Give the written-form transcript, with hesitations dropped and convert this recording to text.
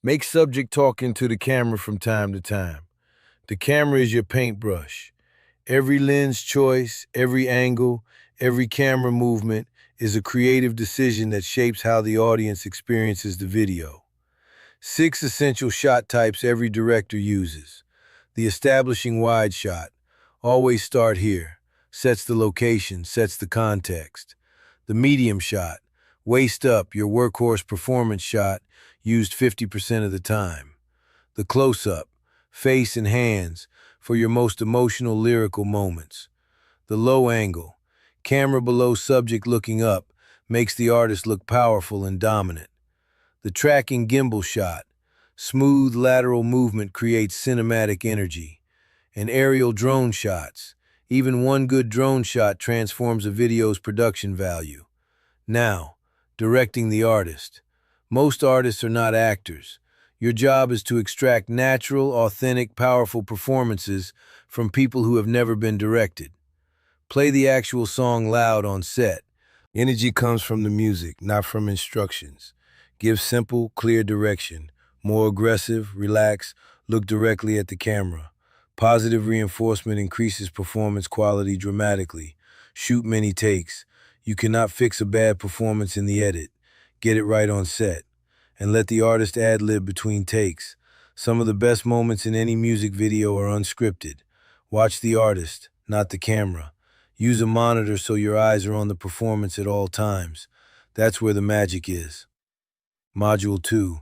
Make subject talk into the camera from time to time. The camera is your paintbrush. Every lens choice, every angle, every camera movement is a creative decision that shapes how the audience experiences the video. 6 essential shot types every director uses. The establishing wide shot. Always start here. Sets the location, sets the context. The medium shot. Waist up, your workhorse performance shot, used 50% of the time. The close-up. Face and hands, for your most emotional lyrical moments. The low angle. Camera below subject looking up, makes the artist look powerful and dominant. The tracking gimbal shot. Smooth lateral movement creates cinematic energy. And aerial drone shots. Even one good drone shot transforms a video's production value. Now, directing the artist. Most artists are not actors. Your job is to extract natural, authentic, powerful performances from people who have never been directed. Play the actual song loud on set. Energy comes from the music, not from instructions. Give simple, clear direction. More aggressive, relax, look directly at the camera. Positive reinforcement increases performance quality dramatically. Shoot many takes. You cannot fix a bad performance in the edit. Get it right on set. And let the artist ad-lib between takes. Some of the best moments in any music video are unscripted. Watch the artist, not the camera. Use a monitor so your eyes are on the performance at all times. That's where the magic is. Module 2.